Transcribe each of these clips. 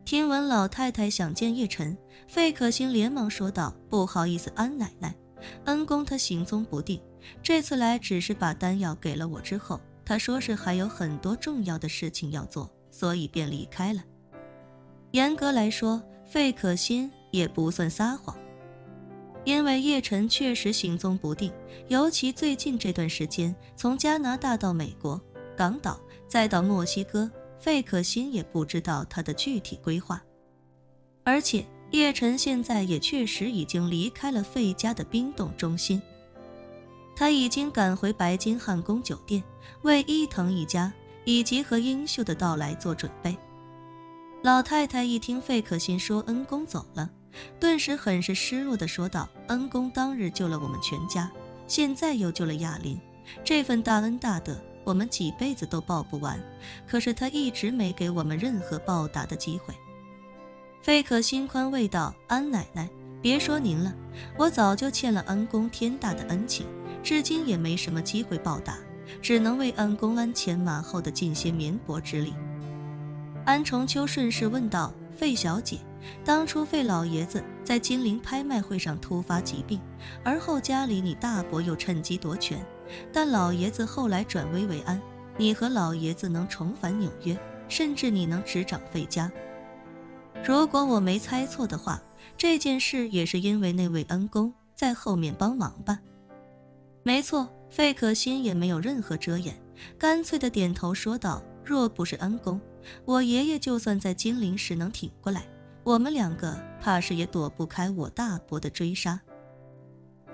听闻老太太想见叶晨，费可欣连忙说道：“不好意思，安奶奶，恩公他行踪不定，这次来只是把丹药给了我之后，他说是还有很多重要的事情要做，所以便离开了。”严格来说，费可欣也不算撒谎，因为叶晨确实行踪不定，尤其最近这段时间，从加拿大到美国、港岛，再到墨西哥，费可欣也不知道他的具体规划。而且叶晨现在也确实已经离开了费家的冰冻中心，他已经赶回白金汉宫酒店，为伊藤一家以及和英秀的到来做准备。老太太一听费可欣说恩公走了，顿时很是失落地说道：“恩公当日救了我们全家，现在又救了亚林，这份大恩大德我们几辈子都报不完，可是他一直没给我们任何报答的机会。”费可欣宽慰道：“安奶奶，别说您了，我早就欠了恩公天大的恩情，至今也没什么机会报答，只能为恩公鞍前马后的尽些绵薄之力。”安重秋顺势问道：“费小姐，当初费老爷子在金陵拍卖会上突发疾病，而后家里你大伯又趁机夺权，但老爷子后来转危为安，你和老爷子能重返纽约，甚至你能执掌费家。如果我没猜错的话，这件事也是因为那位恩公在后面帮忙吧？”没错，费可欣也没有任何遮掩，干脆地点头说道：“若不是恩公，我爷爷就算在金陵时能挺过来，我们两个怕是也躲不开我大伯的追杀。”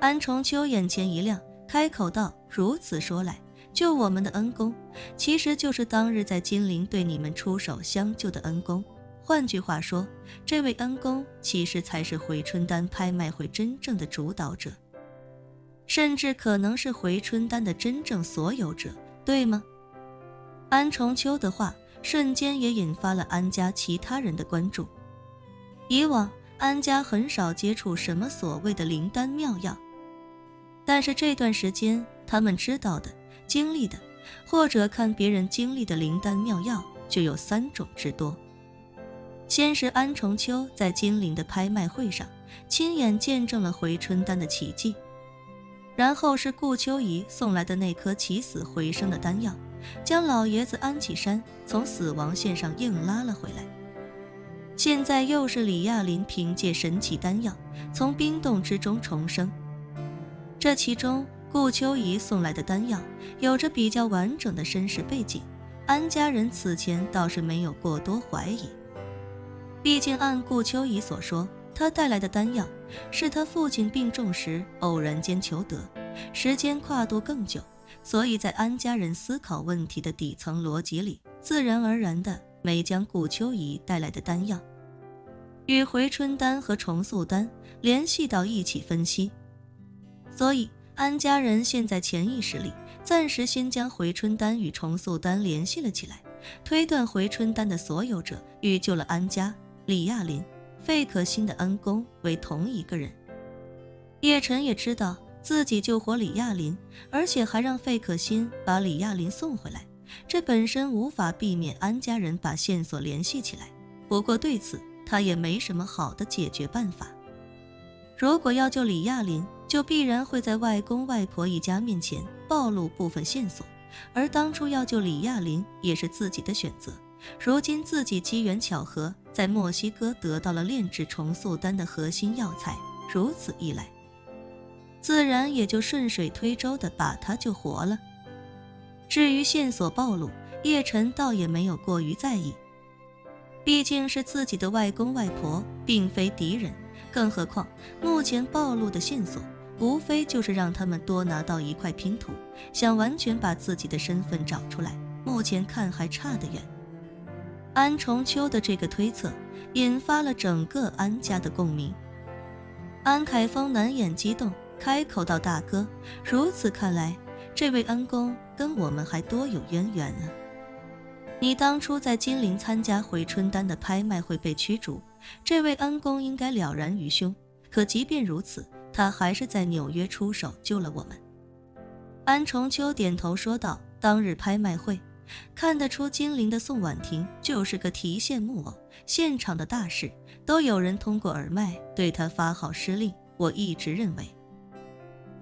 安重秋眼前一亮，开口道：“如此说来，救我们的恩公，其实就是当日在金陵对你们出手相救的恩公。换句话说，这位恩公其实才是回春丹拍卖会真正的主导者，甚至可能是回春丹的真正所有者，对吗？”安重秋的话瞬间也引发了安家其他人的关注。以往安家很少接触什么所谓的灵丹妙药，但是这段时间他们知道的、经历的，或者看别人经历的灵丹妙药就有3种之多。先是安重秋在金陵的拍卖会上亲眼见证了回春丹的奇迹，然后是顾秋怡送来的那颗起死回生的丹药，将老爷子安启山从死亡线上硬拉了回来。现在又是李亚林凭借神奇丹药从冰冻之中重生，这其中顾秋怡送来的丹药有着比较完整的身世背景，安家人此前倒是没有过多怀疑。毕竟按顾秋怡所说，他带来的丹药是他父亲病重时偶然间求得，时间跨度更久，所以在安家人思考问题的底层逻辑里，自然而然的没将顾秋怡带来的丹药与回春丹和重塑丹联系到一起分析。所以安家人现在潜意识里暂时先将回春丹与重塑丹联系了起来，推断回春丹的所有者与救了安家、李亚林、费可欣的恩公为同一个人。叶晨也知道自己救活李亚林，而且还让费可欣把李亚林送回来，这本身无法避免安家人把线索联系起来，不过对此他也没什么好的解决办法。如果要救李亚林，就必然会在外公外婆一家面前暴露部分线索，而当初要救李亚林也是自己的选择，如今自己机缘巧合在墨西哥得到了炼制重塑丹的核心药材，如此一来自然也就顺水推舟地把他救活了。至于线索暴露，叶晨倒也没有过于在意，毕竟是自己的外公外婆，并非敌人，更何况目前暴露的线索无非就是让他们多拿到一块拼图，想完全把自己的身份找出来，目前看还差得远。安重秋的这个推测引发了整个安家的共鸣。安凯峰难掩激动，开口道：“大哥，如此看来，这位恩公跟我们还多有渊源啊。你当初在金陵参加回春丹的拍卖会被驱逐，这位恩公应该了然于胸，可即便如此，他还是在纽约出手救了我们。”安重秋点头说道：“当日拍卖会，看得出金陵的宋婉婷就是个提线木偶，现场的大事都有人通过耳麦对他发号施令。我一直认为，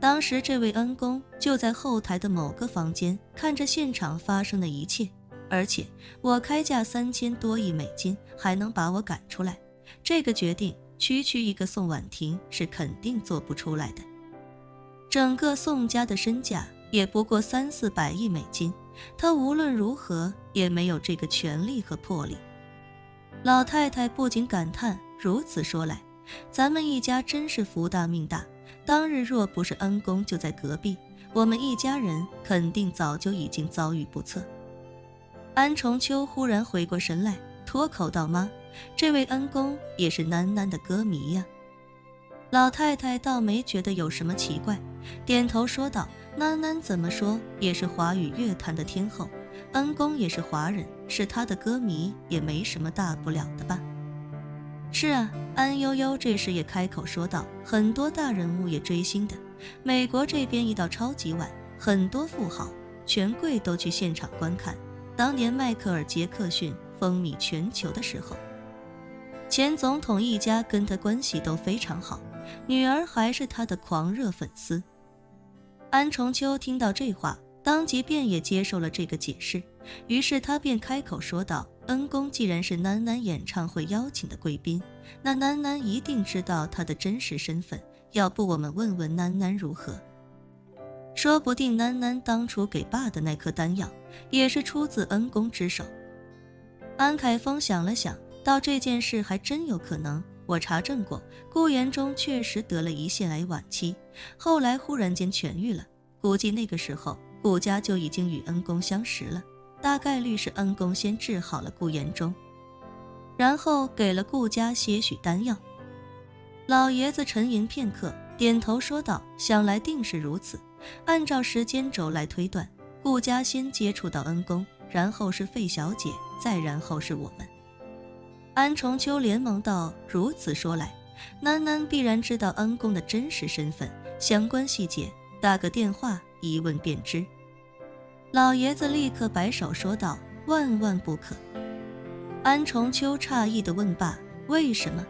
当时这位恩公就在后台的某个房间看着现场发生的一切，而且我开价3000多亿美金还能把我赶出来，这个决定区区一个宋婉婷是肯定做不出来的。整个宋家的身价也不过300-400亿美金，他无论如何也没有这个权力和魄力。老太太不禁感叹，如此说来，咱们一家真是福大命大，当日若不是恩公就在隔壁，我们一家人肯定早就已经遭遇不测。安重秋忽然回过神来，脱口道：“妈，这位恩公也是囡囡的歌迷呀。”老太太倒没觉得有什么奇怪，点头说道：“囡囡怎么说也是华语乐坛的天后，恩公也是华人，是他的歌迷也没什么大不了的吧？”“是啊。”安悠悠这时也开口说道，“很多大人物也追星的，美国这边一到超级碗，很多富豪、权贵都去现场观看。当年迈克尔·杰克逊风靡全球的时候，前总统一家跟他关系都非常好，女儿还是他的狂热粉丝。”安重秋听到这话，当即便也接受了这个解释，于是他便开口说道：“恩公既然是囡囡演唱会邀请的贵宾，那囡囡一定知道他的真实身份，要不我们问问囡囡如何？说不定囡囡当初给爸的那颗丹药，也是出自恩公之手。”安凯峰想了想，道：“这件事还真有可能。我查证过，顾延忠确实得了胰腺癌晚期，后来忽然间痊愈了，估计那个时候顾家就已经与恩公相识了，大概率是恩公先治好了顾延忠，然后给了顾家些许丹药。”老爷子沉吟片刻，点头说道：“想来定是如此。按照时间轴来推断，顾家先接触到恩公，然后是费小姐，再然后是我们。”安重秋连忙道：“如此说来，囡囡必然知道恩公的真实身份，相关细节打个电话一问便知。”老爷子立刻摆手说道：“万万不可！”安重秋诧异地问罢：“为什么？”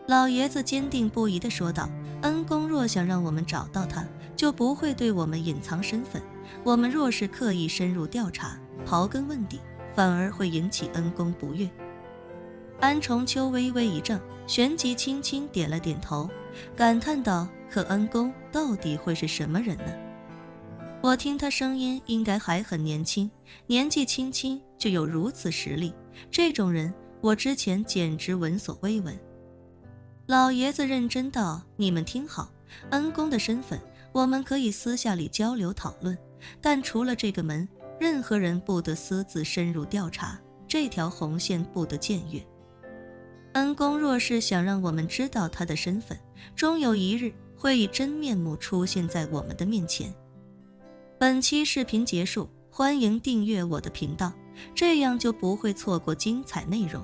老爷子坚定不移地说道：“恩公若想让我们找到他，就不会对我们隐藏身份，我们若是刻意深入调查，刨根问底，反而会引起恩公不悦。”安重秋微微一怔，旋即轻轻点了点头，感叹道：“可恩公到底会是什么人呢？我听他声音应该还很年轻，年纪轻轻就有如此实力，这种人我之前简直闻所未闻。”老爷子认真道：“你们听好，恩公的身份我们可以私下里交流讨论，但除了这个门，任何人不得私自深入调查，这条红线不得僭越。恩公若是想让我们知道他的身份，终有一日会以真面目出现在我们的面前。”本期视频结束，欢迎订阅我的频道，这样就不会错过精彩内容。